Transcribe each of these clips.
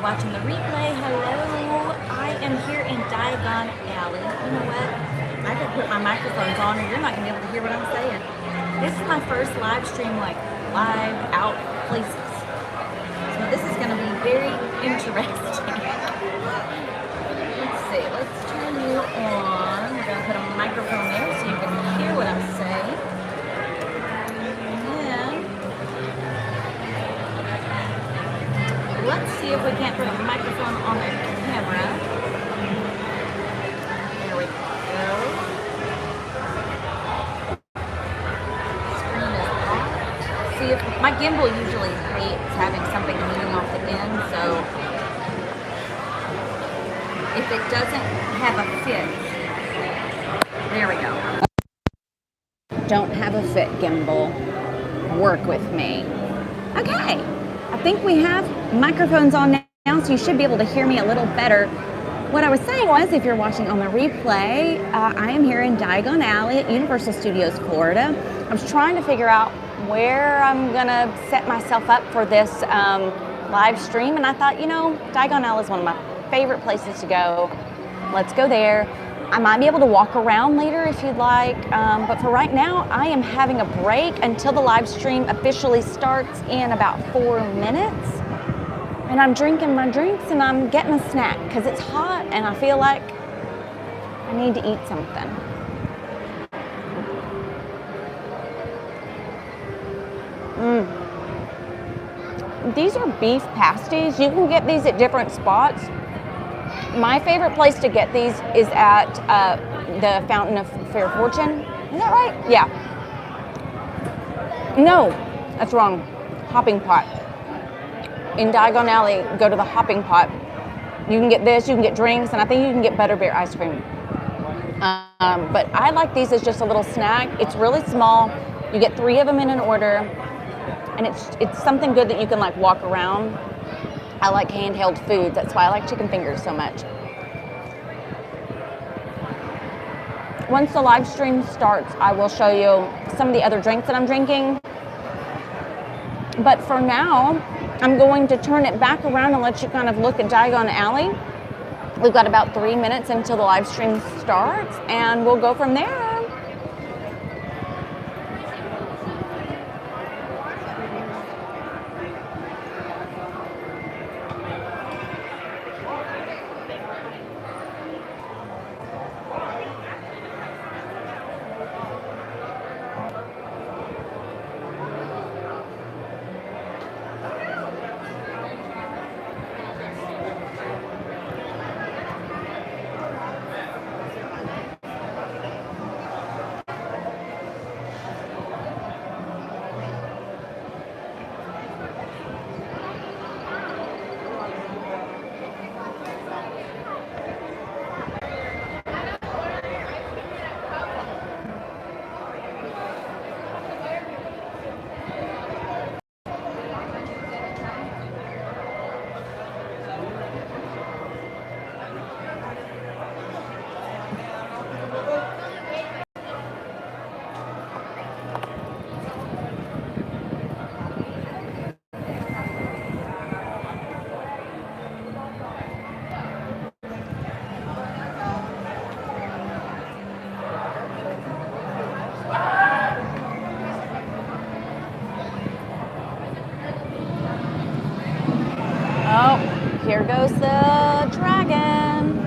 Watching the replay, hello. I am here in Diagon Alley. You know what? I could put my microphones on and you're not gonna be able to hear what I'm saying. This is my first live stream, like live out places. So this is gonna be very interesting. Let's see, let's turn you on. We're gonna put a microphone there so you can hear what I'm saying. Let's see if we can't put a microphone on the camera. There we go. Screen is off. See, if my gimbal usually hates having something hanging off the end, so if it doesn't have a fit, there we go. Don't have a fit, gimbal. Work with me. Okay. I think we have microphones on now, so you should be able to hear me a little better. What I was saying was, if you're watching on the replay, I am here in Diagon Alley at Universal Studios, Florida. I was trying to figure out where I'm gonna set myself up for this live stream, and I thought, you know, Diagon Alley is one of my favorite places to go. Let's go there. I might be able to walk around later if you'd like, but for right now, I am having a break until the live stream officially starts in about 4 minutes. And I'm drinking my drinks and I'm getting a snack because it's hot and I feel like I need to eat something. These are beef pasties. You can get these at different spots. My favorite place to get these is at the Fountain of Fair Fortune. Is that right? Yeah. No, that's wrong. Hopping Pot. In Diagon Alley, go to the Hopping Pot. You can get this, you can get drinks, and I think you can get Butterbeer ice cream. But I like these as just a little snack. It's really small. You get 3 of them in an order, and it's something good that you can like walk around. I like handheld food. That's why I like chicken fingers so much. Once the live stream starts, I will show you some of the other drinks that I'm drinking. But for now, I'm going to turn it back around and let you kind of look at Diagon Alley. We've got about 3 minutes until the live stream starts, and we'll go from there. Oh, here goes the dragon.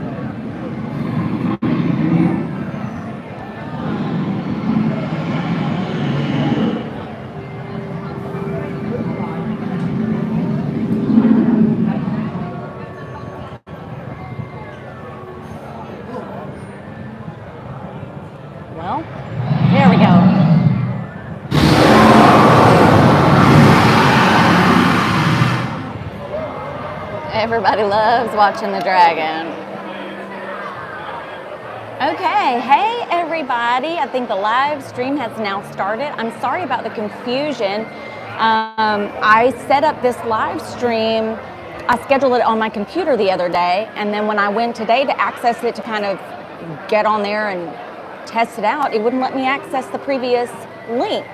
Well, there we go. Everybody loves watching the dragon. Okay, hey everybody. I think the live stream has now started. I'm sorry about the confusion. I set up this live stream. I scheduled it on my computer the other day, and then when I went today to access it to kind of get on there and test it out, it wouldn't let me access the previous link.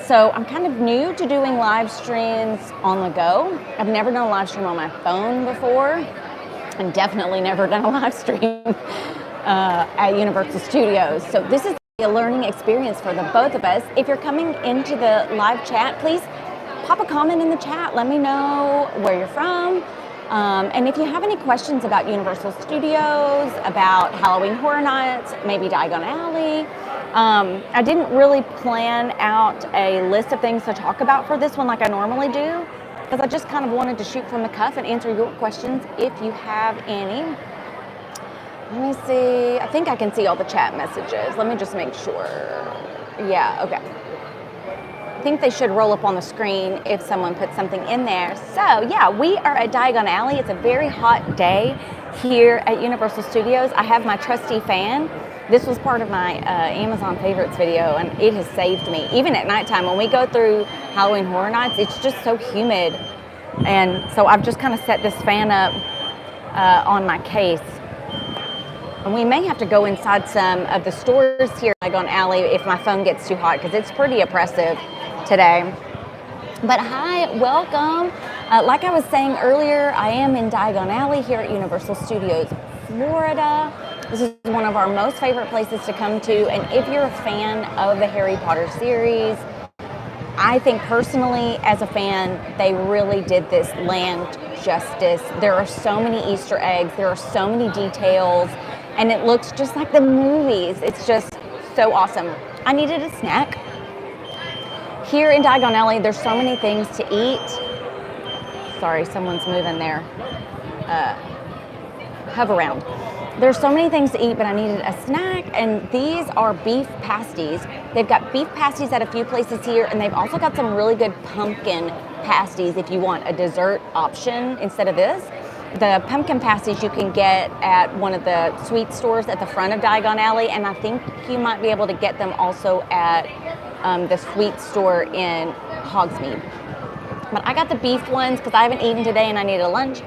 So I'm kind of new to doing live streams on the go. I've never done a live stream on my phone before, and definitely never done a live stream at Universal Studios. So this is a learning experience for the both of us. If you're coming into the live chat, please pop a comment in the chat. Let me know where you're from. And if you have any questions about Universal Studios, about Halloween Horror Nights, maybe Diagon Alley, I didn't really plan out a list of things to talk about for this one like I normally do, because I just kind of wanted to shoot from the cuff and answer your questions if you have any. Let me see. I think I can see all the chat messages. Let me just make sure. Yeah, okay. I think they should roll up on the screen if someone puts something in there. So yeah, we are at Diagon Alley. It's a very hot day here at Universal Studios. I have my trusty fan. This was part of my Amazon favorites video, and it has saved me. Even at nighttime, when we go through Halloween Horror Nights, it's just so humid. And so I've just kind of set this fan up on my case. And we may have to go inside some of the stores here at Diagon Alley if my phone gets too hot, because it's pretty oppressive today. But hi, welcome. Like I was saying earlier, I am in Diagon Alley here at Universal Studios, Florida. This is one of our most favorite places to come to, and if you're a fan of the Harry Potter series, I think personally as a fan, they really did this land justice. There are so many Easter eggs, there are so many details, and it looks just like the movies. It's just so awesome. I needed a snack. Here in Diagon Alley, there's so many things to eat. Sorry, someone's moving there. Hover around. There's so many things to eat, but I needed a snack, and these are beef pasties. They've got beef pasties at a few places here, and they've also got some really good pumpkin pasties if you want a dessert option instead of this. The pumpkin pasties you can get at one of the sweet stores at the front of Diagon Alley, and I think you might be able to get them also at the sweet store in Hogsmeade. But I got the beef ones because I haven't eaten today and I needed a lunch.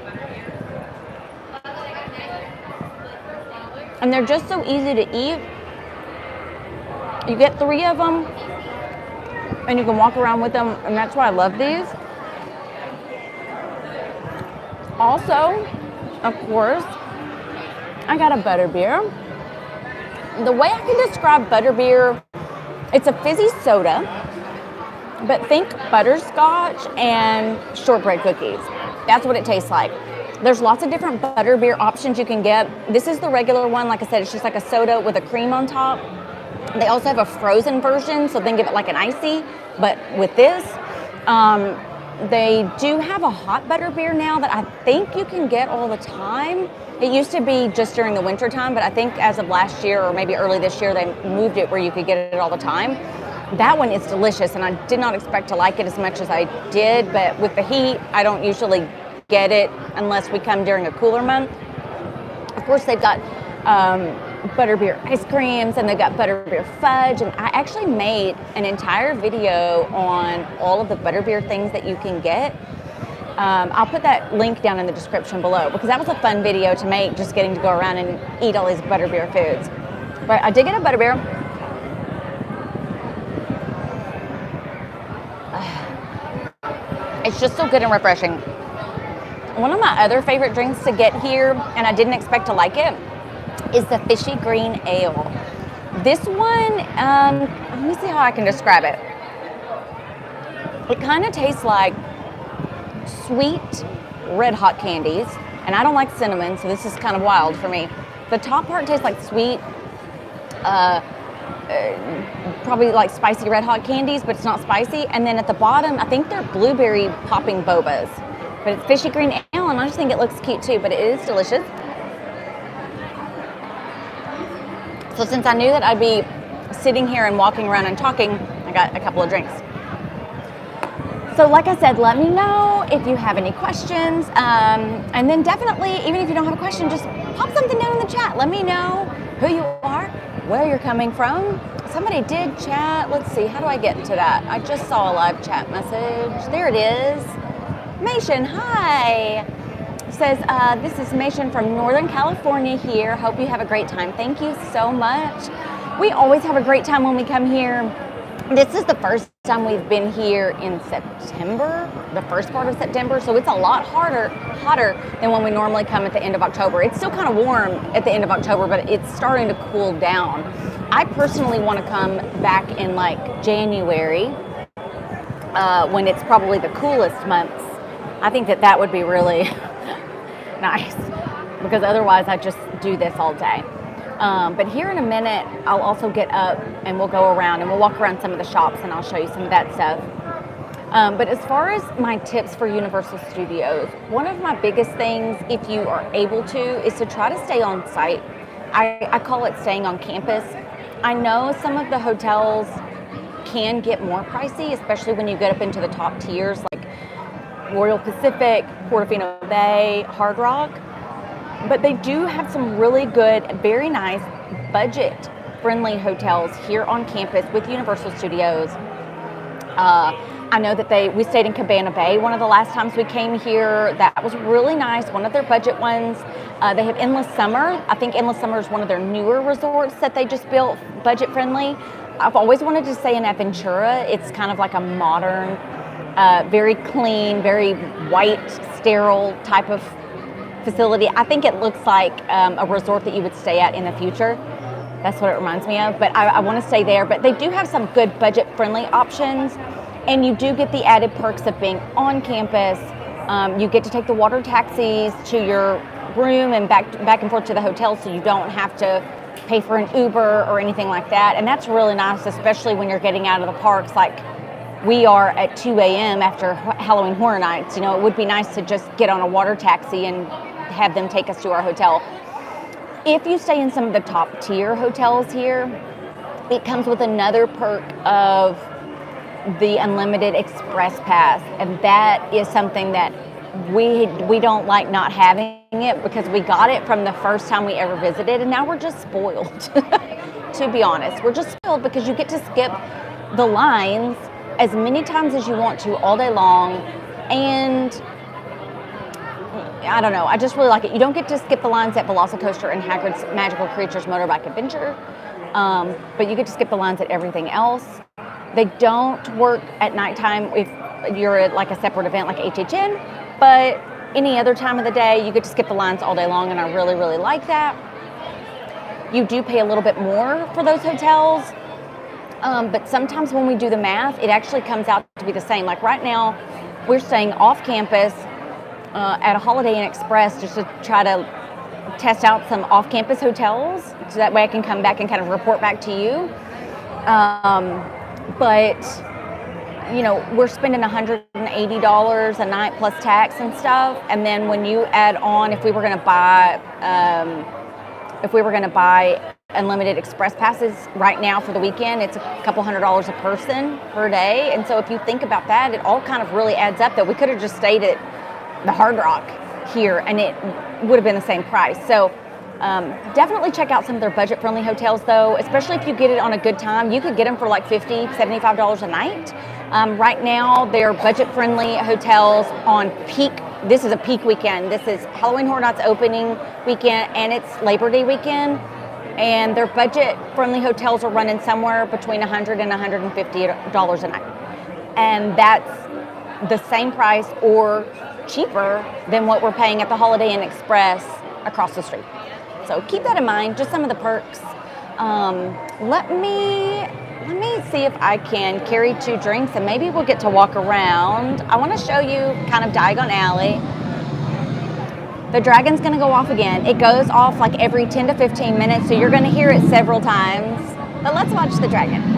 And they're just so easy to eat. You get 3 of them and you can walk around with them, and that's why I love these. Also, of course, I got a butterbeer. The way I can describe butterbeer, it's a fizzy soda, but think butterscotch and shortbread cookies. That's what it tastes like. There's lots of different butterbeer options you can get. This is the regular one. Like I said, it's just like a soda with a cream on top. They also have a frozen version, so think of it like an icy, but with this, they do have a hot butterbeer now that I think you can get all the time. It used to be just during the winter time, but I think as of last year or maybe early this year, they moved it where you could get it all the time. That one is delicious, and I did not expect to like it as much as I did, but with the heat, I don't usually get it unless we come during a cooler month. Of course, they've got butterbeer ice creams, and they've got butterbeer fudge, and I actually made an entire video on all of the butterbeer things that you can get. I'll put that link down in the description below, because that was a fun video to make, just getting to go around and eat all these butterbeer foods. But I did get a butterbeer. It's just so good and refreshing. One of my other favorite drinks to get here, and I didn't expect to like it, is the Fishy Green Ale. This one, let me see how I can describe it. It kind of tastes like sweet red hot candies, and I don't like cinnamon, so this is kind of wild for me. The top part tastes like sweet, probably like spicy red hot candies, but it's not spicy. And then at the bottom, I think they're blueberry popping bobas, but it's fishy green ale, and I just think it looks cute too, but it is delicious. So since I knew that I'd be sitting here and walking around and talking, I got a couple of drinks. So like I said, let me know if you have any questions. And then definitely, even if you don't have a question, just pop something down in the chat. Let me know who you are, where you're coming from. Somebody did chat. Let's see, how do I get to that? I just saw a live chat message. There it is. Mation, hi. Says, this is Mation from Northern California here. Hope you have a great time. Thank you so much. We always have a great time when we come here. This is the first time we've been here in September, the first part of September, so it's a lot hotter than when we normally come at the end of October. It's still kind of warm at the end of October, but it's starting to cool down. I personally want to come back in like January, when it's probably the coolest months. I think that would be really nice, because otherwise I just do this all day. But here in a minute, I'll also get up and we'll go around and we'll walk around some of the shops and I'll show you some of that stuff. But as far as my tips for Universal Studios, one of my biggest things, if you are able to, is to try to stay on site. I call it staying on campus. I know some of the hotels can get more pricey, especially when you get up into the top tiers like Royal Pacific, Portofino Bay, Hard Rock. But they do have some really good, very nice, budget-friendly hotels here on campus with Universal Studios. I know that we stayed in Cabana Bay one of the last times we came here. That was really nice, one of their budget ones. They have Endless Summer. I think Endless Summer is one of their newer resorts that they just built, budget-friendly. I've always wanted to stay in Aventura. It's kind of like a modern, very clean, very white, sterile type of facility. I think it looks like a resort that you would stay at in the future. That's what it reminds me of, but I want to stay there. But they do have some good budget-friendly options, and you do get the added perks of being on campus. You get to take the water taxis to your room and back and forth to the hotel, so you don't have to pay for an Uber or anything like that. And that's really nice, especially when you're getting out of the parks like we are at 2 a.m. after Halloween Horror Nights. You know, it would be nice to just get on a water taxi and have them take us to our hotel. If you stay in some of the top tier hotels here, it comes with another perk of the unlimited express pass, and that is something that we don't like not having it, because we got it from the first time we ever visited, and now we're just spoiled. To be honest, we're just spoiled because you get to skip the lines as many times as you want to all day long, and I don't know, I just really like it. You don't get to skip the lines at Velocicoaster and Hagrid's Magical Creatures Motorbike Adventure, but you get to skip the lines at everything else. They don't work at nighttime if you're at like a separate event like HHN, but any other time of the day, you get to skip the lines all day long, and I really, really like that. You do pay a little bit more for those hotels, but sometimes when we do the math, it actually comes out to be the same. Like right now, we're staying off campus at a Holiday Inn Express just to try to test out some off-campus hotels, so that way I can come back and kind of report back to you. But, you know, we're spending $180 a night plus tax and stuff. And then when you add on, if we were going to buy unlimited express passes right now for the weekend, it's a couple $100 a person per day. And so if you think about that, it all kind of really adds up that we could have just stayed at the Hard Rock here and it would have been the same price. So definitely check out some of their budget-friendly hotels, though, especially if you get it on a good time. You could get them for like $50, $75 a night. Right now, they're budget-friendly hotels on peak. This is a peak weekend. This is Halloween Horror Nights opening weekend, and it's Labor Day weekend. And their budget-friendly hotels are running somewhere between $100 and $150 a night. And that's the same price or cheaper than what we're paying at the Holiday Inn Express across the street. So keep that in mind, just some of the perks. Let me see if I can carry 2 drinks, and maybe we'll get to walk around. I want to show you kind of Diagon Alley. The dragon's gonna go off again. It goes off like every 10 to 15 minutes, so you're gonna hear it several times. But let's watch the dragon.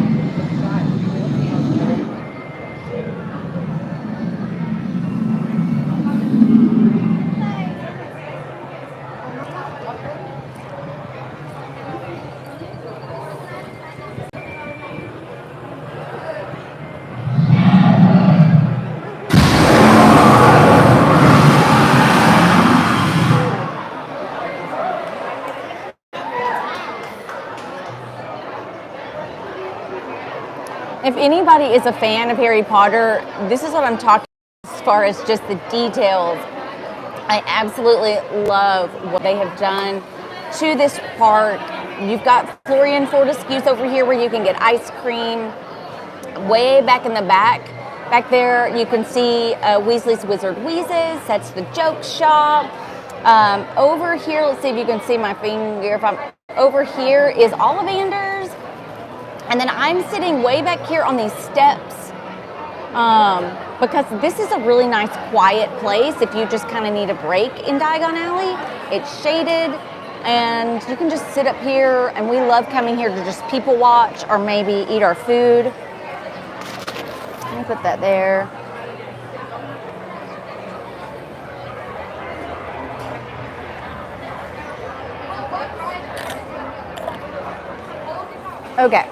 If anybody is a fan of Harry Potter, this is what I'm talking about as far as just the details. I absolutely love what they have done to this park. You've got Florian Fortescue's over here where you can get ice cream. Way back in the back there, you can see Weasley's Wizard Wheezes. That's the joke shop. Over here, let's see if you can see my finger. Over here is Ollivander's. And then I'm sitting way back here on these steps because this is a really nice quiet place if you just kind of need a break in Diagon Alley. It's shaded and you can just sit up here, and we love coming here to just people watch or maybe eat our food. Let me put that there. Okay.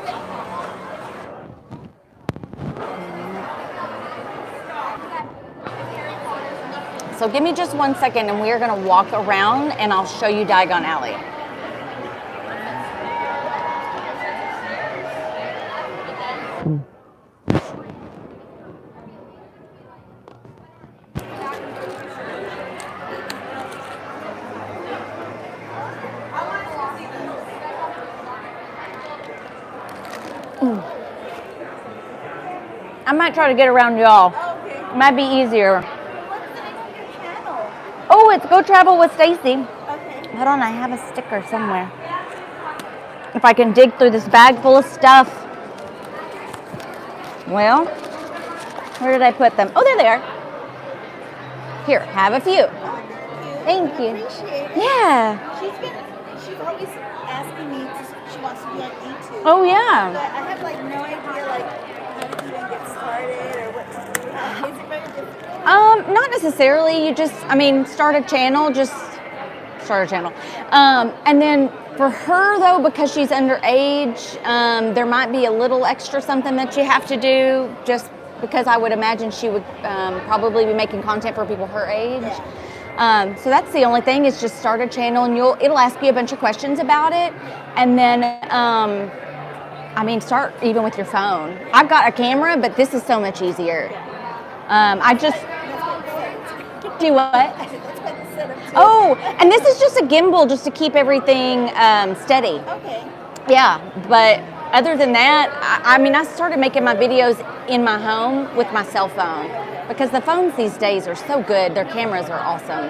So give me just 1 second and we're gonna walk around and I'll show you Diagon Alley. I might try to get around y'all. It might be easier. Oh, it's Go Travel with Staci. Okay. Hold on, I have a sticker somewhere. If I can dig through this bag full of stuff. Well, where did I put them? Oh, there they are. Here, have a few. Thank you. Appreciate it. Yeah. She's always asking me she wants to be on YouTube. Oh, yeah. But I have like no idea how to even get started or what to do. Is it very difficult? Not necessarily. You just, start a channel, and then for her though, because she's underage, there might be a little extra something that you have to do just because I would imagine she would probably be making content for people her age. Yeah. So that's the only thing is just start a channel and it'll ask you a bunch of questions about it. And then, start even with your phone. I've got a camera, but this is so much easier. I just do what? Oh, and this is just a gimbal just to keep everything steady. Okay. Yeah, but other than that, I started making my videos in my home with my cell phone because the phones these days are so good. Their cameras are awesome.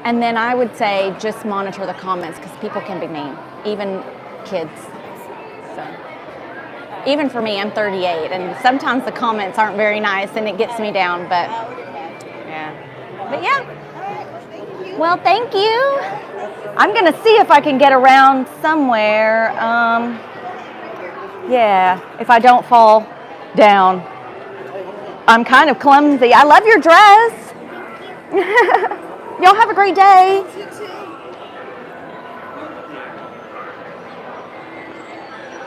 And then I would say just monitor the comments because people can be mean, even kids. So. Even for me, I'm 38, and sometimes the comments aren't very nice, and it gets me down. But yeah, Well, thank you. I'm gonna see if I can get around somewhere. Yeah, if I don't fall down. I'm kind of clumsy. I love your dress. Y'all have a great day.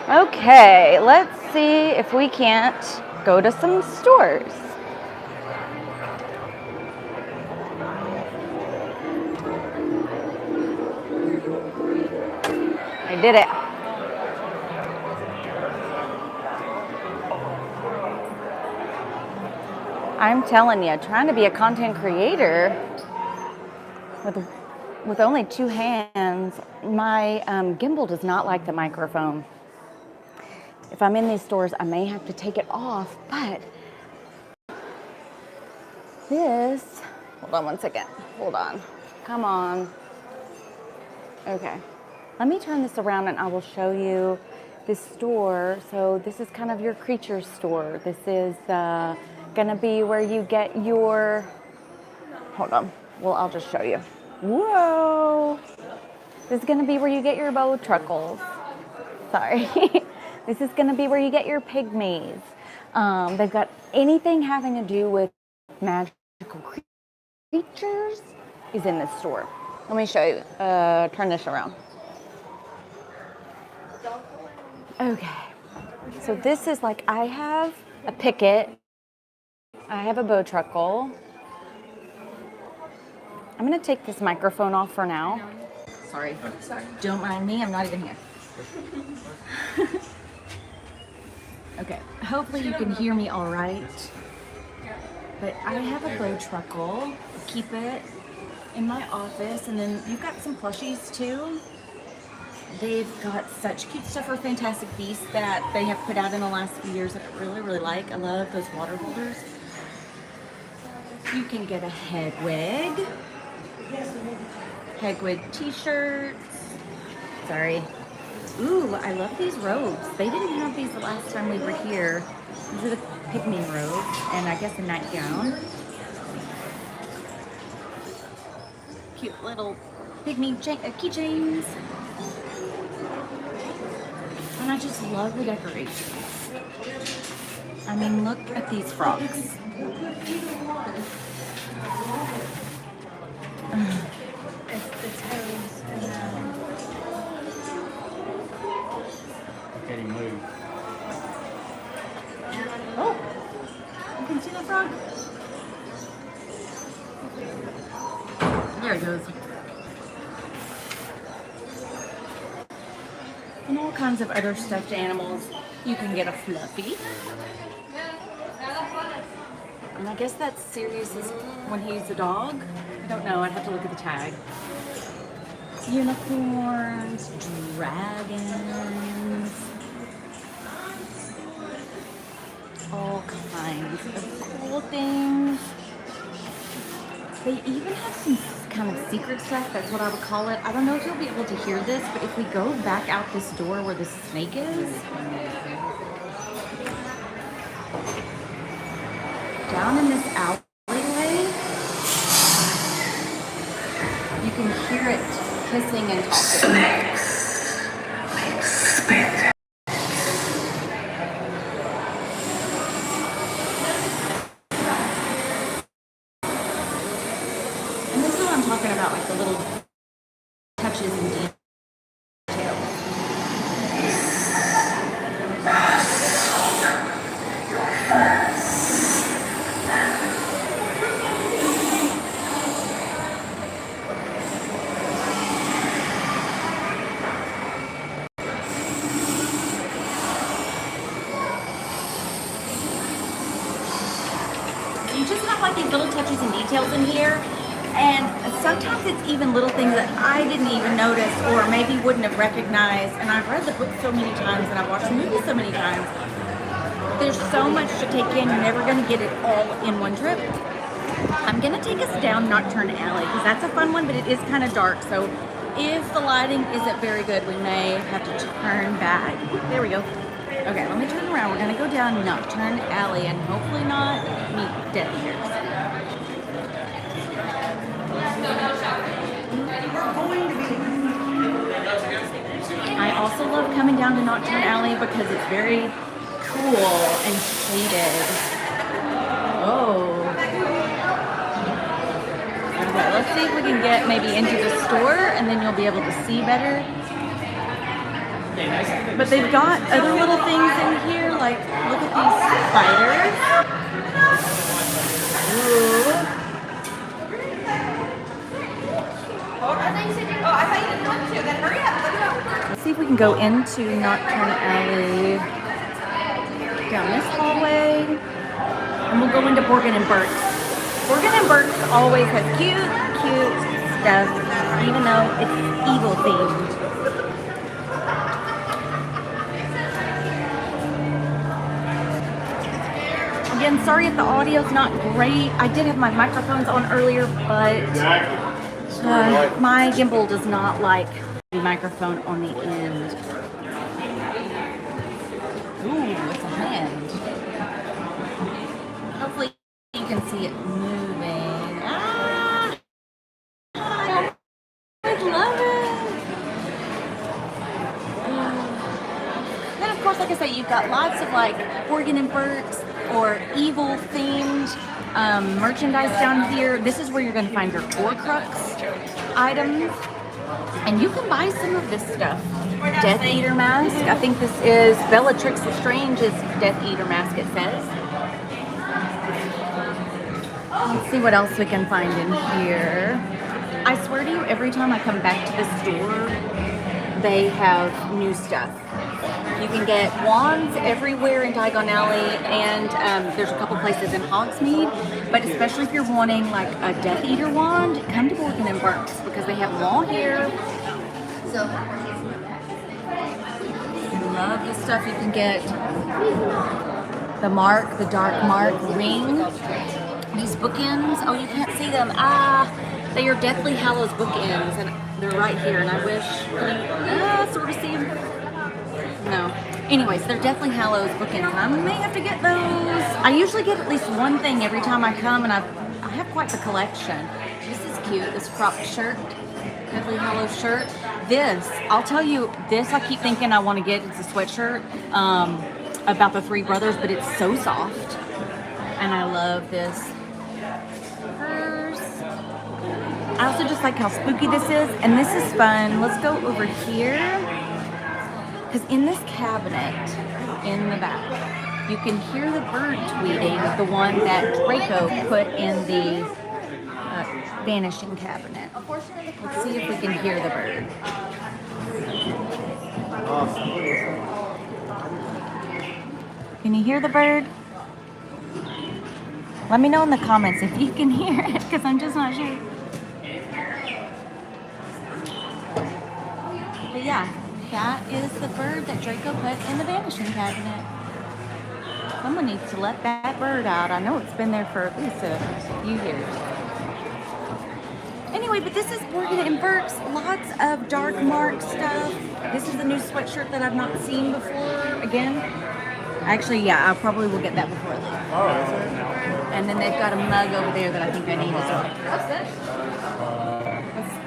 Okay, let's see if we can't go to some stores. I did it. I'm telling you, trying to be a content creator with only two hands, my gimbal does not like the microphone. If I'm in these stores, I may have to take it off, but this, hold on one second, hold on, come on. Okay, let me turn this around and I will show you this store. So this is kind of your creature store. This is gonna be where you get your, hold on, Well, I'll just show you. Whoa. This is going to be where you get your bow truckles. Sorry. This is going to be where you get your pygmies. They've got anything having to do with magical creatures is in this store. Let me show you. Turn this around. Okay. So this is like, I have a picket. I have a bow truckle. I'm going to take this microphone off for now. Sorry. Don't mind me. I'm not even here. Okay. Hopefully you can hear me all right. But I have a bow truckle. Keep it in my office. And then you've got some plushies too. They've got such cute stuff for Fantastic Beasts that they have put out in the last few years that I really, really like. I love those water holders. You can get a Hedwig. Hedwig t-shirts. Sorry. Ooh, I love these robes. They didn't have these the last time we were here. These are the pygmy robes and I guess a nightgown. Cute little pygmy keychains. And I just love the decorations. I mean, look at these frocks. Getting moved. Oh, you can see the frog. There it goes. And all kinds of other stuffed animals. You can get a Fluffy. And I guess that's Sirius's when he's a dog. I don't know, I'd have to look at the tag. Unicorns, dragons, all kinds of cool things. They even have some kind of secret stuff, that's what I would call it. I don't know if you'll be able to hear this, but if we go back out this door where the snake is, down in this alleyway, you can hear it kissing and talking. And this is what I'm talking about, like the little touches and details. You just have like these little touches and details in here, and sometimes it's even little things that I didn't even notice or maybe wouldn't have recognized. And I've read the book so many times and I've watched the movie so many times. There's so much to take in, you're never going to get it all in one trip. I'm going to take us down Nocturne Alley because that's a fun one, but it is kind of dark. So if the lighting isn't very good, we may have to turn back. There we go. Okay, let me turn around. We're going to go down Nocturne Alley and hopefully not meet dead ears. I also love coming down to Nocturne Alley because it's very cool and shaded. Oh. Okay, let's see if we can get maybe into the store and then you'll be able to see better. But they've got other little things in here, like look at these spiders. Ooh. Let's see if we can go into Nocturne Alley down this hallway, and we'll go into Borgin and Burke's. Borgin and Burke's always has cute stuff, even though it's evil themed. Again, sorry if the audio's not great. I did have my microphones on earlier, but my gimbal does not like the microphone on the end. Ooh, it's a hand. Hopefully you can see it moving. say, you've got lots of like Borgin and Burke's or evil themed merchandise down here. This is where you're going to find your Horcrux items. And you can buy some of this stuff. Death Eater mask. I think this is Bellatrix Lestrange's Death Eater mask, it says. Let's see what else we can find in here. I swear to you, every time I come back to this store, they have new stuff. You can get wands everywhere in Diagon Alley, and there's a couple places in Hogsmeade. But especially if you're wanting like a Death Eater wand, come to Borgin and Burke's because they have them all here. So I love the stuff. You can get the Mark, the Dark Mark ring. These bookends. Oh, you can't see them. They are Deathly Hallows bookends, and they're right here. And I wish you sort of see them. No. Anyways, they're Deathly Hallows bookends, and I may have to get those. I usually get at least one thing every time I come, and I have quite the collection. This is cute. This cropped shirt, Deathly Hallows shirt. This, I'll tell you, this I keep thinking I want to get. It's a sweatshirt about the three brothers, but it's so soft, and I love this. I also just like how spooky this is, and this is fun. Let's go over here, because in this cabinet in the back, you can hear the bird tweeting, the one that Draco put in the vanishing cabinet. Let's see if we can hear the bird. Can you hear the bird? Let me know in the comments if you can hear it, because I'm just not sure. But yeah, that is the bird that Draco put in the vanishing cabinet. Someone needs to let that bird out. I know it's been there for at least a few years. Anyway, but this is Borgin and Burke's. Lots of Dark Mark stuff. This is the new sweatshirt that I've not seen before. Again, actually, yeah, I probably will get that before I leave. Oh, is it? And then they've got a mug over there that I think I need as well. What's this?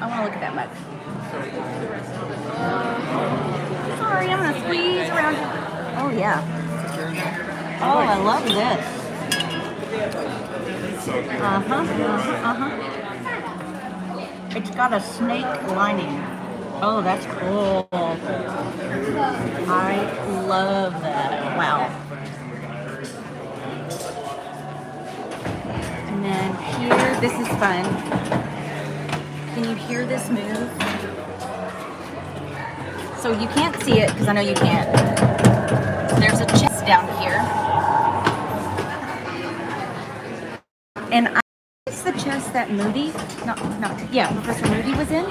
I want to look at that mug. Sorry, I'm gonna squeeze around you. Oh yeah. Oh, I love this. It's got a snake lining. Oh, that's cool. I love that. Wow. And then here, this is fun. Can you hear this move? So you can't see it, because I know you can't. There's a chest down here. And I think it's the chest that Moody, Professor Moody was in.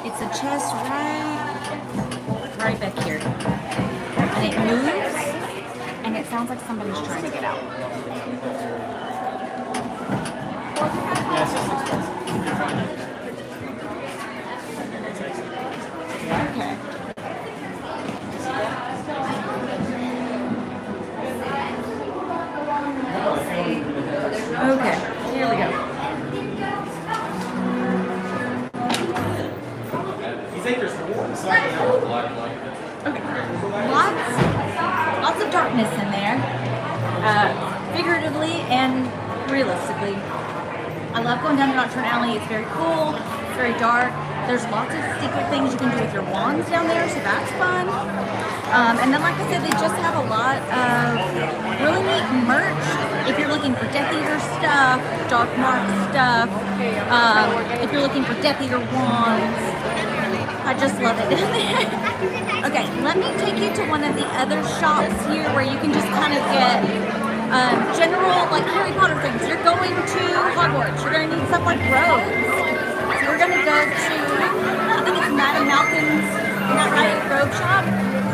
It's a chest right back here. And it moves, and it sounds like somebody's trying to get out. Okay. Okay, here we go. Okay, lots of darkness in there, figuratively and realistically. I love going down to Nocturne Alley. It's very cool. It's very dark. There's lots of secret things you can do with your wands down there, so that's fun. And then, like I said, they just have a lot of really neat merch. If you're looking for Death Eater stuff, Dark Mark stuff, if you're looking for Death Eater wands, I just love it down there. Okay, let me take you to one of the other shops here where you can just kind of get general, like Harry Potter things. You're going to Hogwarts. You're going to need stuff like robes. So we're going to go to, I think it's Madame Malkin's, isn't that right, robe shop?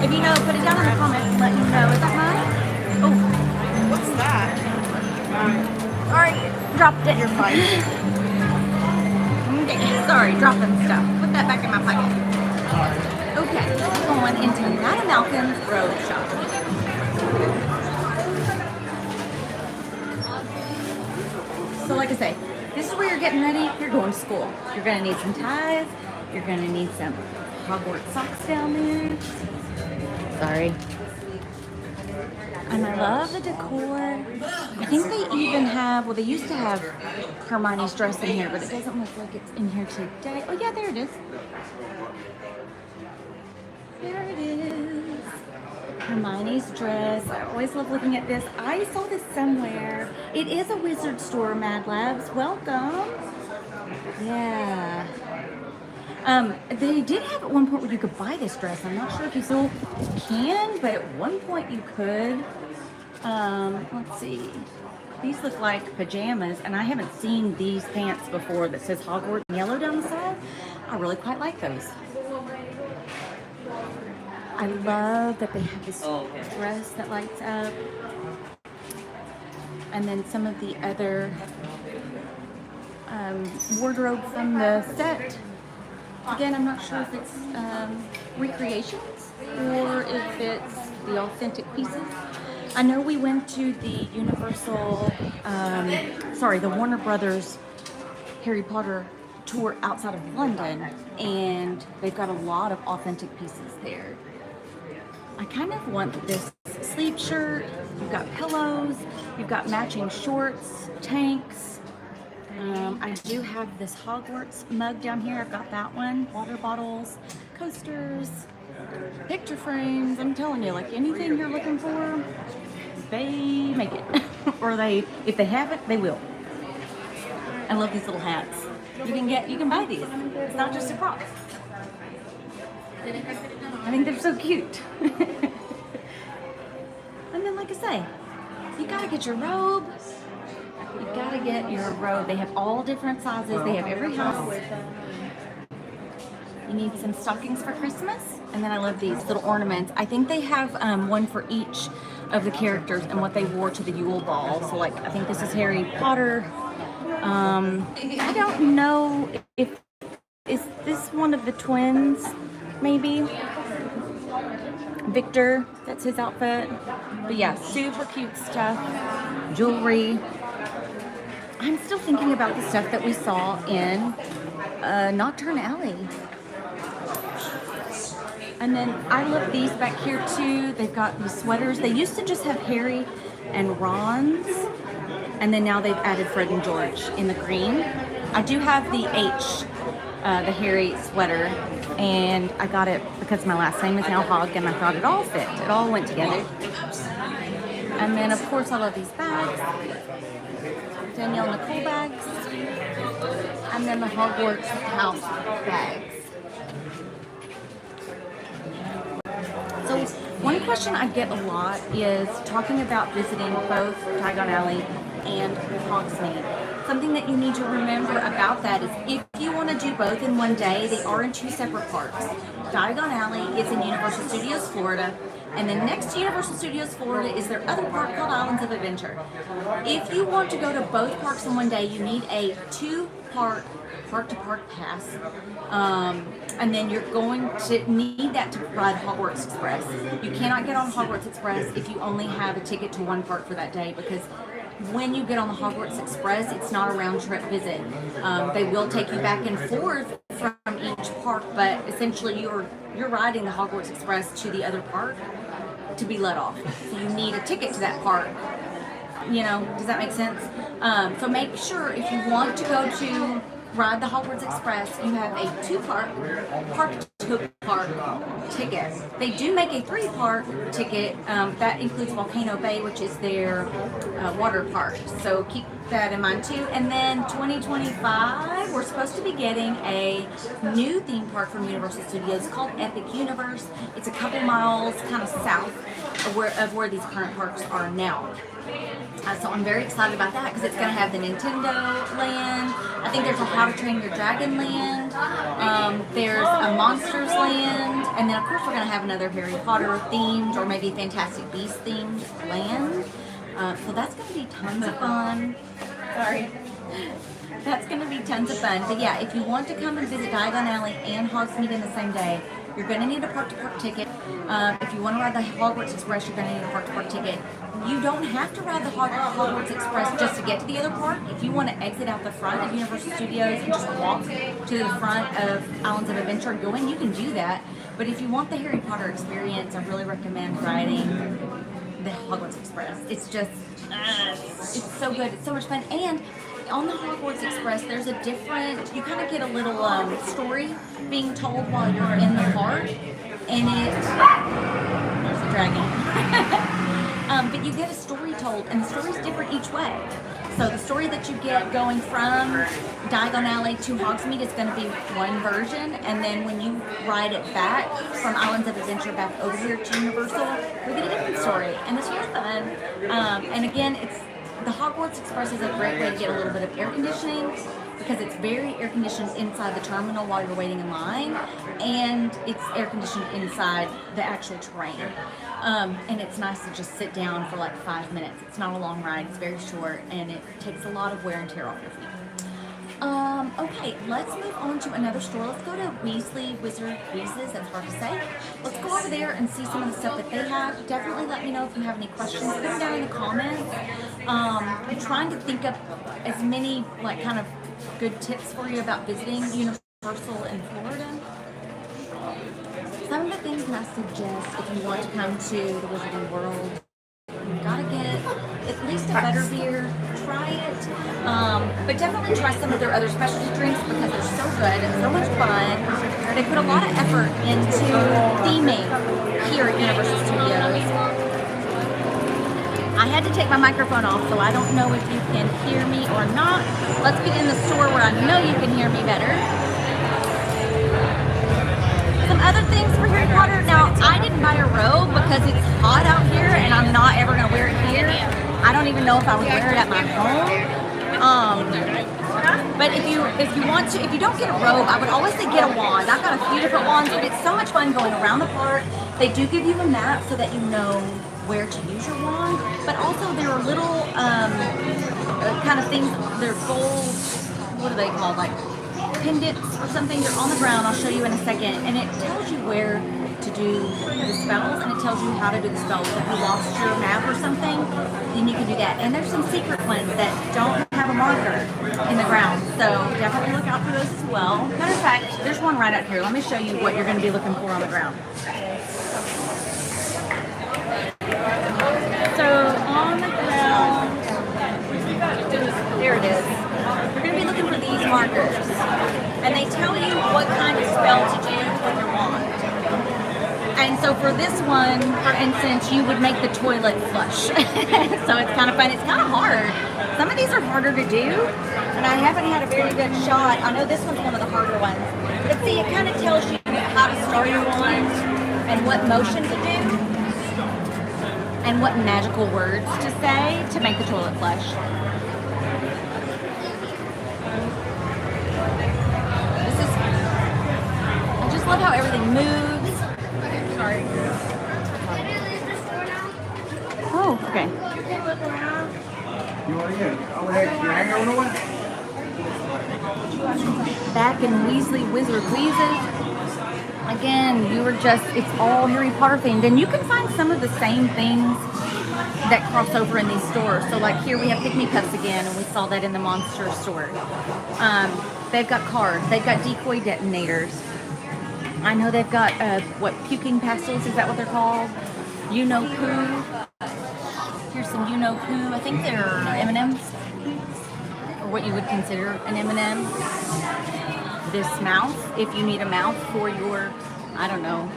If you know, put it down in the comments and let me know. Is that mine? Oh. What's that? Sorry, dropped it. You're fine. Okay, sorry, dropping stuff. Put that back in my pocket. Okay, we're going into Madame Malkin's robe shop. So like I say, this is where you're getting ready. You're going to school. You're going to need some ties. You're going to need some Hogwarts socks down there. Sorry. And I love the decor. I think they even have, well, they used to have Hermione's dress in here, but it doesn't look like it's in here today. Oh yeah, there it is. There it is. Hermione's dress. I always love looking at this. I saw this somewhere. It is a wizard store, Mad Labs. Welcome. Yeah. They did have at one point where you could buy this dress. I'm not sure if you still can, but at one point you could. Let's see. These look like pajamas, and I haven't seen these pants before that says Hogwarts yellow down the side. I really quite like those. I love that they have this dress that lights up. And then some of the other wardrobe from the set. Again, I'm not sure if it's recreations or if it's the authentic pieces. I know we went to the the Warner Brothers Harry Potter tour outside of London, and they've got a lot of authentic pieces there. I kind of want this sleeve shirt. You've got pillows, you've got matching shorts, tanks. I do have this Hogwarts mug down here. I've got that one. Water bottles, coasters, picture frames. I'm telling you, like anything you're looking for, they make it. Or if they haven't, they will. I love these little hats. You can buy these. It's not just a prop. I think they're so cute. And then, like I say, you gotta get your robe. You gotta get your robe. They have all different sizes. They have every house. You need some stockings for Christmas. And then I love these little ornaments. I think they have one for each of the characters and what they wore to the Yule Ball. So like, I think this is Harry Potter. I don't know if, is this one of the twins, maybe? Victor, that's his outfit. But yeah, super cute stuff. Jewelry. I'm still thinking about the stuff that we saw in Nocturne Alley. And then I love these back here too. They've got these sweaters. They used to just have Harry and Ron's, and then now they've added Fred and George in the green. I do have the the Harry sweater, and I got it because my last name is now Hogg, and I thought it all fit. It all went together. And then of course I love these bags. Danielle Nicole bags. And then the Hogwarts house bags. So one question I get a lot is talking about visiting both Diagon Alley and Hogsmeade. Something that you need to remember about that is if you want to do both in one day, they are in two separate parks. Diagon Alley is in Universal Studios Florida, and then next to Universal Studios Florida is their other park called Islands of Adventure. If you want to go to both parks in one day, you need a two-park park-to-park pass, and then you're going to need that to ride Hogwarts Express. You cannot get on Hogwarts Express if you only have a ticket to one park for that day, because when you get on the Hogwarts Express, it's not a round-trip visit. They will take you back and forth from each park, but essentially you're riding the Hogwarts Express to the other park to be let off. So you need a ticket to that park. You know, does that make sense? So make sure if you want to go to ride the Hogwarts Express, you have a two-park ticket. They do make a three-park ticket. That includes Volcano Bay, which is their water park. So keep that in mind too. And then 2025, we're supposed to be getting a new theme park from Universal Studios called Epic Universe. It's a couple miles kind of south of where these current parks are now. So I'm very excited about that because it's going to have the Nintendo land. I think there's a How to Train Your Dragon land. There's a Monsters land. And then of course we're going to have another Harry Potter themed or maybe Fantastic Beasts themed land. So that's going to be tons of fun. Sorry. That's going to be tons of fun. But yeah, if you want to come and visit Diagon Alley and Hogsmeade in the same day, you're going to need a park-to-park ticket. If you want to ride the Hogwarts Express, you're going to need a park-to-park ticket. You don't have to ride the Hogwarts Express just to get to the other park. If you want to exit out the front of Universal Studios and just walk to the front of Islands of Adventure and go in, you can do that. But if you want the Harry Potter experience, I really recommend riding the Hogwarts Express. It's just, it's so good. It's so much fun. And on the Hogwarts Express, there's a different, you kind of get a little story being told while you're in the park. And there's a dragon. But you get a story told, and the story's different each way. So the story that you get going from Diagon Alley to Hogsmeade is going to be one version, and then when you ride it back from Islands of Adventure back over here to Universal, we get a different story, and it's really fun. And again, the Hogwarts Express is a great way to get a little bit of air conditioning, because it's very air conditioned inside the terminal while you're waiting in line, and it's air conditioned inside the actual train. And it's nice to just sit down for like 5 minutes. It's not a long ride, it's very short, and it takes a lot of wear and tear off your feet. Okay, let's move on to another store. Let's go to Weasley Wizard Wheezes, that's hard to say. Let's go over there and see some of the stuff that they have. Definitely let me know if you have any questions. Put them down in the comments. I'm trying to think of as many like kind of good tips for you about visiting Universal in Florida. Some of the things I suggest if you want to come to the Wizarding World, you've got to get at least a butterbeer. Try it, but definitely try some of their other specialty drinks because they're so good and so much fun. They put a lot of effort into theming here at Universal Studios. I had to take my microphone off, so I don't know if you can hear me or not. Let's get in the store where I know you can hear me better. Some other things for Harry Potter. Now, I didn't buy a robe because it's hot out here and I'm not ever going to wear it here. I don't even know if I would wear it at my home. But if you don't get a robe, I would always say get a wand. I've got a few different wands, and it's so much fun going around the park. They do give you a map so that you know where to use your wand, but also there are little kind of things, they're gold, what are they called, like pendants or something. They're on the ground, I'll show you in a second, and it tells you where to do the spells, and it tells you how to do the spells. If you lost your map or something, then you can do that. And there's some secret ones that don't have a marker in the ground, so definitely look out for those as well. Matter of fact, there's one right out here. Let me show you what you're going to be looking for on the ground. So on the ground, there it is. You're going to be looking for these markers, and they tell you what kind of spell to do with your wand. And so for this one, for instance, you would make the toilet flush. So it's kind of fun. It's kind of hard. Some of these are harder to do, and I haven't had a very good shot. I know this one's one of the harder ones. But see, it kind of tells you how to start your wand and what motion to do and what magical words to say to make the toilet flush. I just love how everything moves. Sorry. Oh, okay. You want to get your hangover one? Back in Weasley Wizard Wheezes. Again, it's all Harry Potter themed. And you can find some of the same things that cross over in these stores. So like here we have Pick Me Puffs again, and we saw that in the Monster store. They've got cards. They've got decoy detonators. I know they've got, puking pastels, is that what they're called? You-know-poo. Here's some you-know-poo. I think they're M&Ms, or what you would consider an M&M. This mouth, if you need a mouth for your, I don't know,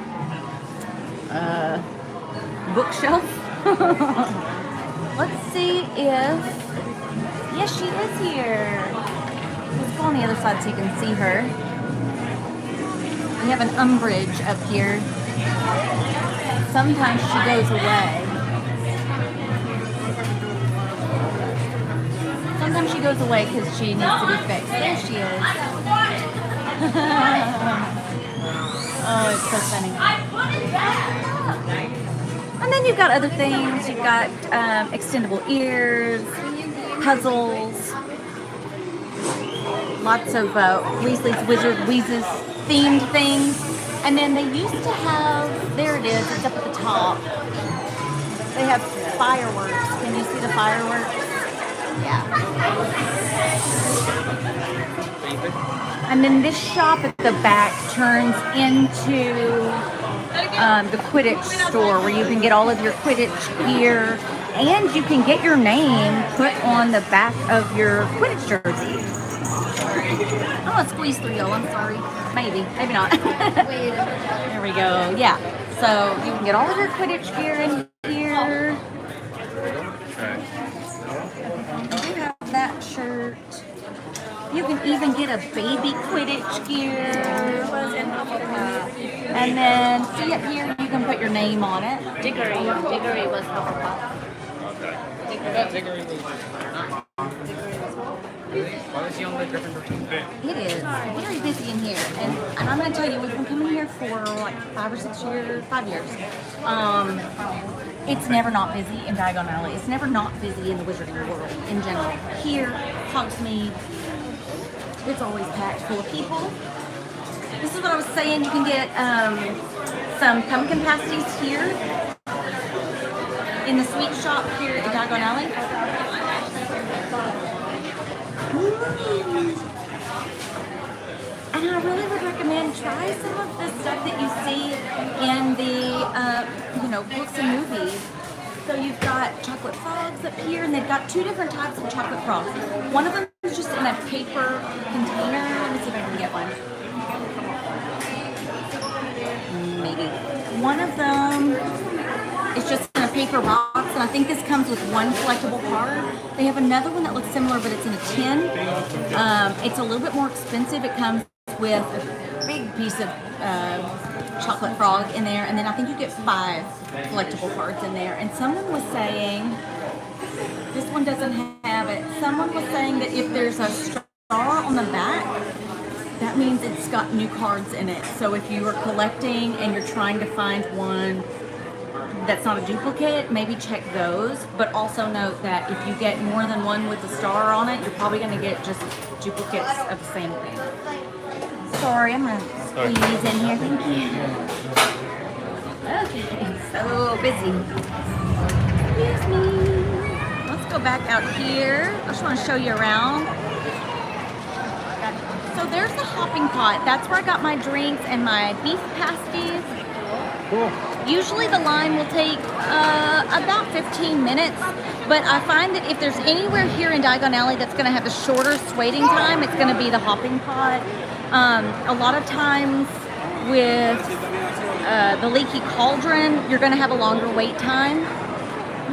bookshelf. Let's see if, yes, she is here. Let's go on the other side so you can see her. We have an Umbridge up here. Sometimes she goes away. Sometimes she goes away because she needs to be fixed. There she is. Oh, it's so funny. And then you've got other things. You've got extendable ears, puzzles, lots of Weasley's Wizard Wheezes themed things. And then they used to have, there it is, it's up at the top. They have fireworks. Can you see the fireworks? Yeah. And then this shop at the back turns into the Quidditch store where you can get all of your Quidditch gear and you can get your name put on the back of your Quidditch jersey. I'm gonna squeeze through y'all, I'm sorry. Maybe not. There we go, yeah. So you can get all of your Quidditch gear in here. You have that shirt. You can even get a baby Quidditch gear. And then, see up here, you can put your name on it. Diggory was Hufflepuff. Diggory was. Why was he on the Gryffindor team? It is very busy in here, and I'm going to tell you, we've been coming here for like 5 or 6 years, 5 years. It's never not busy in Diagon Alley. It's never not busy in the Wizarding world in general. Here, Hogsmeade, it's always packed full of people. This is what I was saying. You can get some pumpkin pasties here in the sweet shop here at Diagon Alley. And I really would recommend try some of the stuff that you see in the books and movies. So you've got chocolate frogs up here, and they've got 2 different types of chocolate frogs. One of them is just in a paper container. Let me see if I can get one. Maybe. One of them is just in a paper box, and I think this comes with 1 collectible card. They have another one that looks similar, but it's in a tin. It's a little bit more expensive. It comes with a big piece of chocolate frog in there, and then I think you get 5 collectible cards in there. And someone was saying, this one doesn't have it, someone was saying that if there's a star on the back, that means it's got new cards in it. So if you are collecting and you're trying to find one that's not a duplicate, maybe check those. But also note that if you get more than one with a star on it, you're probably going to get just duplicates of the same thing. Sorry, I'm going to squeeze in here. Thank you. Okay, so busy. Excuse me. Let's go back out here. I just want to show you around. So there's the hopping pot. That's where I got my drinks and my beef pasties. Cool. Usually the line will take about 15 minutes, but I find that if there's anywhere here in Diagon Alley that's going to have the shortest waiting time, it's going to be the hopping pot. A lot of times with the Leaky Cauldron, you're going to have a longer wait time,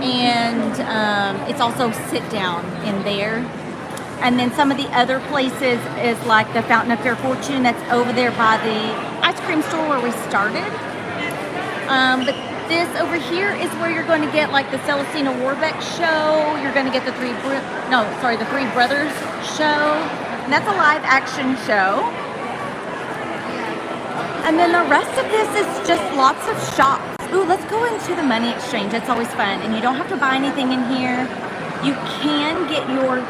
and it's also sit down in there. And then some of the other places is like the Fountain of Fair Fortune that's over there by the ice cream store where we started. But this over here is where you're going to get like the Celestina Warbeck show. You're going to get the Three Brothers show. And that's a live action show. And then the rest of this is just lots of shops. Ooh, let's go into the money exchange. It's always fun. And you don't have to buy anything in here. You can get your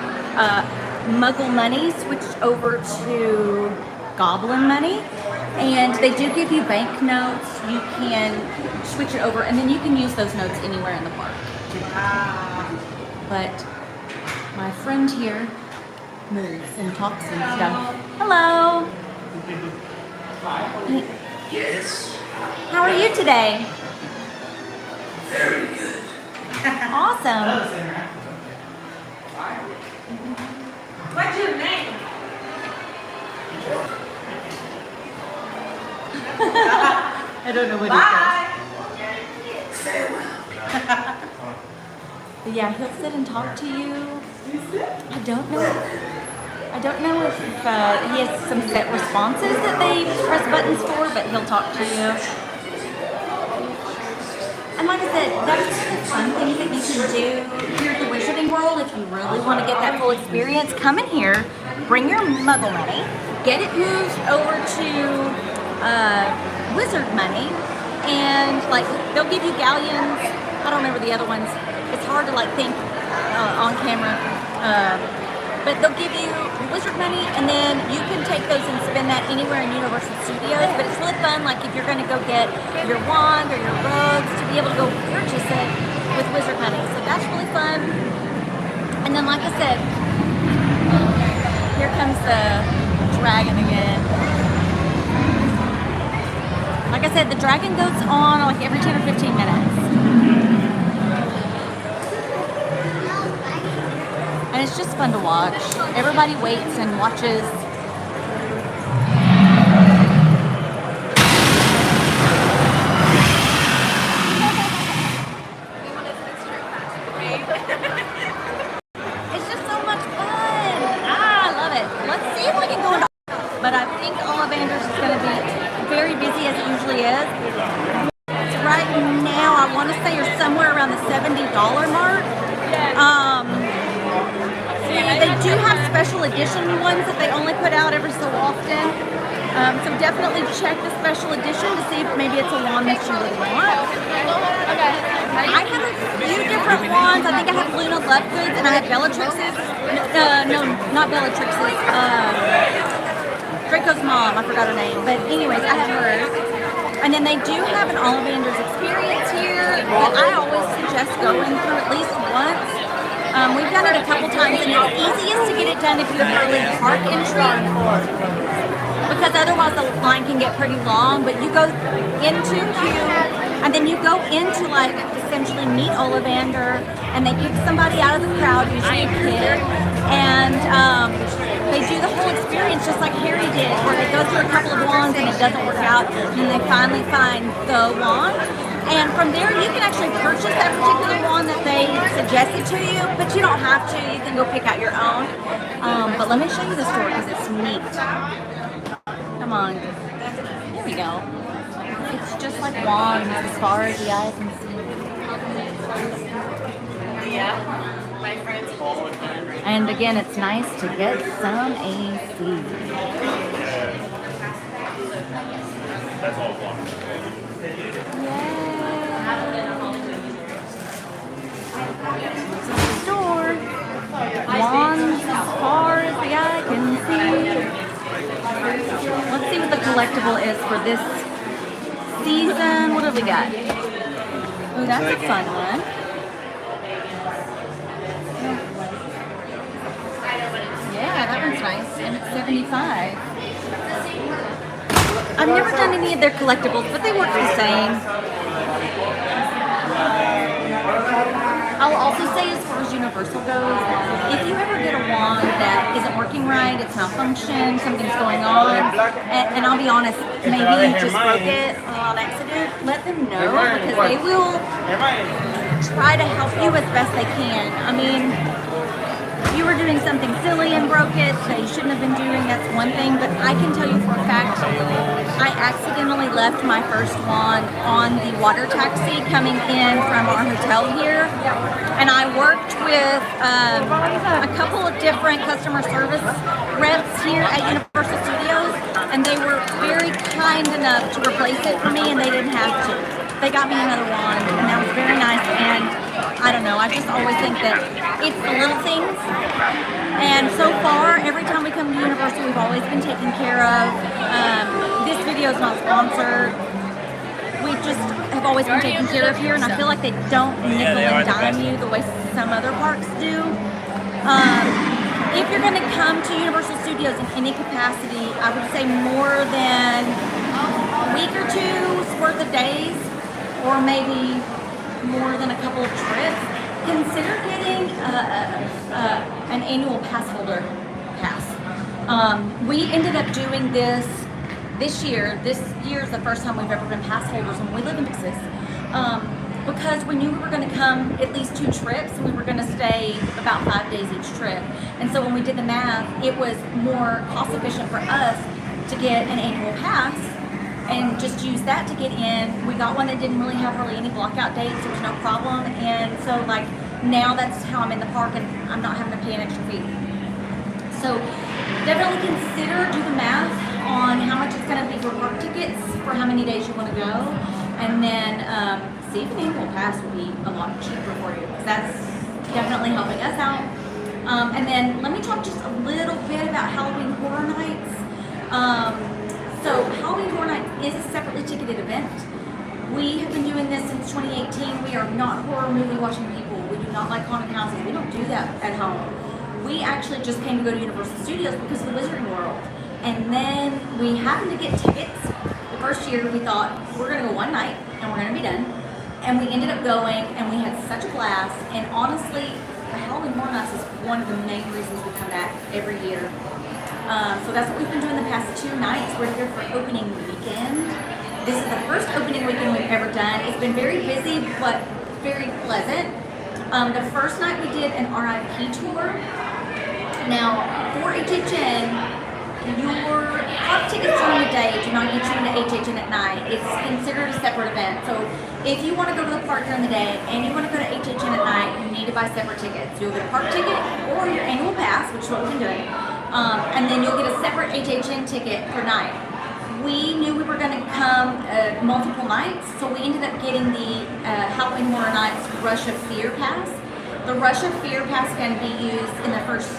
Muggle money switched over to Goblin money. And they do give you bank notes. You can switch it over, and then you can use those notes anywhere in the park. But my friend here moves and talks and stuff. Hello. Yes. How are you today? Very good. Awesome. What's your name? I don't know what But yeah, he'll sit and talk to you. I don't know if he has some set responses that they press buttons for, but he'll talk to you. And like I said, that's the fun things that you can do here at the Wizarding World. If you really want to get that full experience, come in here, bring your Muggle money, get it moved over to Wizard money, and like they'll give you galleons. I don't remember the other ones. It's hard to like think on camera, but they'll give you Wizard money, and then you can take those and spend that anywhere in Universal Studios. But it's really fun, like if you're going to go get your wand or your robes, to be able to go purchase it with Wizard money. So that's really fun. And then, like I said, here comes the dragon again. Like I said, the dragon goes on like every 10 or 15 minutes. And it's just fun to watch. Everybody waits and watches. It's just so much fun. I love it. Let's see if we can go into, but I think Ollivander's is going to be very busy as it usually is. Right now, I want to say you're somewhere around the $70 mark. They do have special edition ones that they only put out every so often. So definitely check the special edition to see if maybe it's a wand that you would want. I have a few different wands. I think I have Luna Lovegoods and I have Bellatrix's. No, not Bellatrix's. Draco's mom. I forgot her name. But anyways, I have hers. And then they do have an Ollivander's experience here that I always suggest going through at least once. We've done it a couple times, and it's easiest to get it done if you have early park entry, because otherwise the line can get pretty long. But you go into queue, and then you go into like essentially meet Ollivander, and they pick somebody out of the crowd, usually a kid, and they do the whole experience just like Harry did, where they go through a couple of wands and it doesn't work out, and then they finally find the wand. And from there, you can actually purchase that particular wand that they suggested to you, but you don't have to. You can go pick out your own. But let me show you the store because it's neat. Come on. There we go. It's just like wands as far as the eye can see. Yeah. My friends. And again, it's nice to get some AC. That's all blocked. Store. Wands as far as the eye can see. Let's see what the collectible is for this season. What have we got? Oh, that's a fun one. Yeah, that one's nice. And it's $75. I've never done any of their collectibles, but they work the same. I'll also say, as far as Universal goes, if you ever get a wand that isn't working right, it's malfunctioned, something's going on, and I'll be honest, maybe you just broke it on accident, let them know, because they will try to help you as best they can. I mean, if you were doing something silly and broke it that you shouldn't have been doing, that's one thing, but I can tell you for a fact, I accidentally left my first wand on the water taxi coming in from our hotel here, and I worked with a couple of different customer service reps here at Universal Studios, and they were very kind enough to replace it for me, and they didn't have to. They got me another wand, and that was very nice, and I don't know, I just always think that it's the little things, and so far, every time we come to Universal, we've always been taken care of. This video is not sponsored. We just have always been taken care of here, and I feel like they don't nickel and dime you the way some other parks do. If you're going to come to Universal Studios in any capacity, I would say more than a week or two's worth of days, or maybe more than a couple of trips, consider getting an annual pass holder pass. We ended up doing this year. This year is the first time we've ever been pass holders, and we live in Texas. Because we knew we were going to come at least 2 trips, and we were going to stay about 5 days each trip. And so when we did the math, it was more cost efficient for us to get an annual pass and just use that to get in. We got one that didn't really have any blockout dates. There was no problem. And so like now that's how I'm in the park, and I'm not having to pay an extra fee. So definitely consider, do the math on how much it's going to be for park tickets for how many days you want to go. And then see if an annual pass will be a lot cheaper for you. That's definitely helping us out. And then let me talk just a little bit about Halloween Horror Nights. So Halloween Horror Nights is a separately ticketed event. We have been doing this since 2018. We are not horror movie watching people. We do not like haunted houses. We don't do that at home. We actually just came to go to Universal Studios because of the Wizarding World. And then we happened to get tickets. The first year we thought we're gonna go one night and we're gonna be done. And we ended up going and we had such a blast. And honestly, the Halloween Horror Nights is one of the main reasons we come back every year. So that's what we've been doing the past 2 nights. We're here for opening weekend. This is the first opening weekend we've ever done. It's been very busy, but very pleasant. The first night we did an RIP tour. Now, for HHN, your park tickets during the day do not get you into HHN at night. It's considered a separate event. So if you want to go to the park during the day and you want to go to HHN at night, you need to buy separate tickets. You'll get a park ticket or your annual pass, which is what we've been doing. And then you'll get a separate HHN ticket per night. We knew we were going to come multiple nights, so we ended up getting the Halloween Horror Nights Rush of Fear Pass. The Rush of Fear Pass can be used in the first,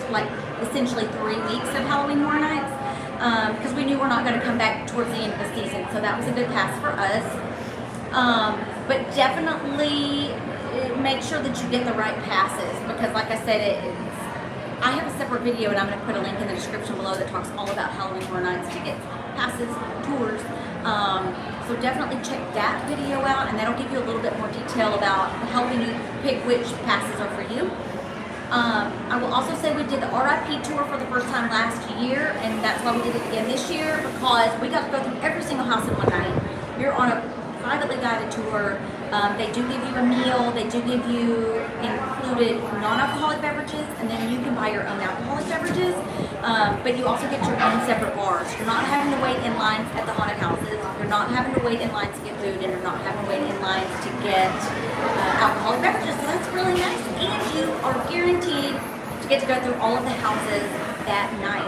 essentially 3 weeks of Halloween Horror Nights, because we knew we're not going to come back towards the end of the season, so that was a good pass for us. But definitely make sure that you get the right passes, because like I said, I have a separate video, and I'm going to put a link in the description below that talks all about Halloween Horror Nights tickets, passes, tours. So definitely check that video out, and that'll give you a little bit more detail about helping you pick which passes are for you. I will also say we did the RIP tour for the first time last year, and that's why we did it again this year, because we got to go through every single house in one night. You're on a privately guided tour. They do give you a meal. They do give you included non-alcoholic beverages, and then you can buy your own alcoholic beverages. But you also get your own separate bars. You're not having to wait in lines at the haunted houses. You're not having to wait in lines to get food, and you're not having to wait in lines to get alcoholic beverages. So that's really nice. And you are guaranteed to get to go through all of the houses that night,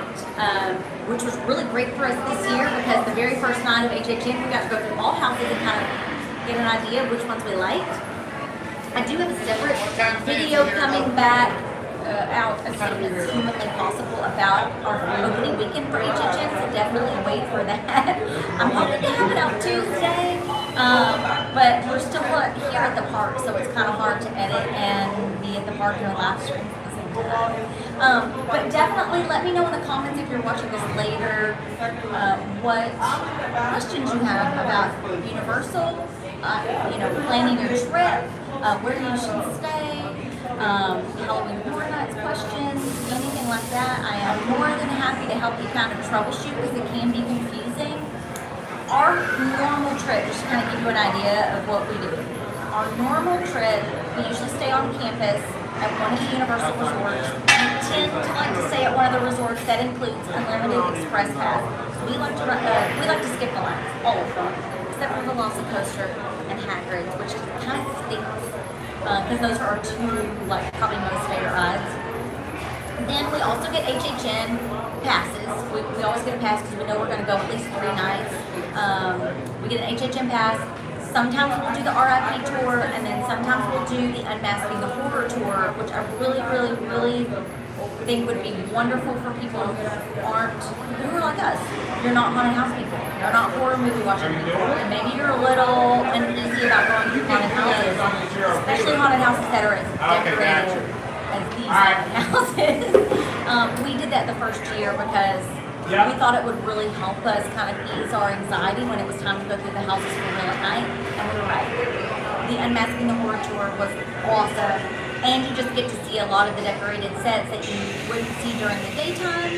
which was really great for us this year, because the very first night of HHN, we got to go through all houses and kind of get an idea of which ones we liked. I do have a separate video coming back out as soon as humanly possible about our opening weekend for HHN, so definitely wait for that. I'm hoping to have it out Tuesday, but we're still here at the park, so it's kind of hard to edit and be at the park doing live streams at the same time. But definitely let me know in the comments if you're watching this later what questions you have about Universal, planning your trip, where you should stay, Halloween Horror Nights questions, anything like that. I am more than happy to help you kind of troubleshoot, because it can be confusing. Our normal trip, just to kind of give you an idea of what we do. Our normal trip, we usually stay on campus at one of the Universal resorts. We tend to like to stay at one of the resorts that includes unlimited express pass. So we like to skip the lines, all of them, except for the Velocicoaster and Hagrid's, which kind of stinks, because those are our 2 probably most favorite rides. Then we also get HHN passes. We always get a pass because we know we're going to go at least 3 nights. We get an HHN pass. Sometimes we'll do the RIP tour, and then sometimes we'll do the Unmasking the Horror tour, which I really, really, really think would be wonderful for people who are like us. You're not haunted house people. You're not horror movie watching people. And maybe you're a little uneasy about going to haunted houses, especially haunted houses that are as decorated as these haunted houses. We did that the first year because we thought it would really help us kind of ease our anxiety when it was time to go through the houses for real at night, and we were right. The Unmasking the Horror tour was awesome, and you just get to see a lot of the decorated sets that you wouldn't see during the daytime,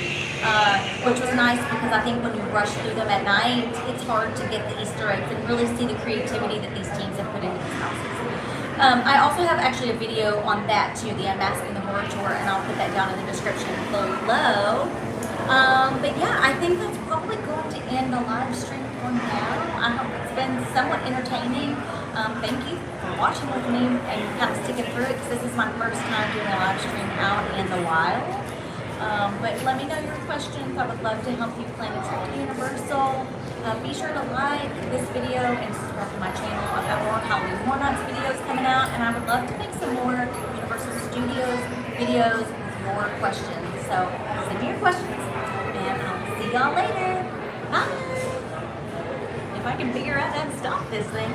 which was nice, because I think when you rush through them at night, it's hard to get the Easter eggs and really see the creativity that these teams have put into these houses. I also have actually a video on that too, the Unmasking the Horror tour, and I'll put that down in the description below. But yeah, I think that's probably going to end the live stream for now. I hope it's been somewhat entertaining. Thank you for watching with me and kind of sticking through it, because this is my first time doing a live stream out in the wild. But let me know your questions. I would love to help you plan a trip to Universal. Be sure to like this video and subscribe to my channel. I've got more Halloween Horror Nights videos coming out, and I would love to make some more Universal Studios videos with your questions. So send me your questions, and I'll see y'all later. Bye! If I can figure out how to stop this thing.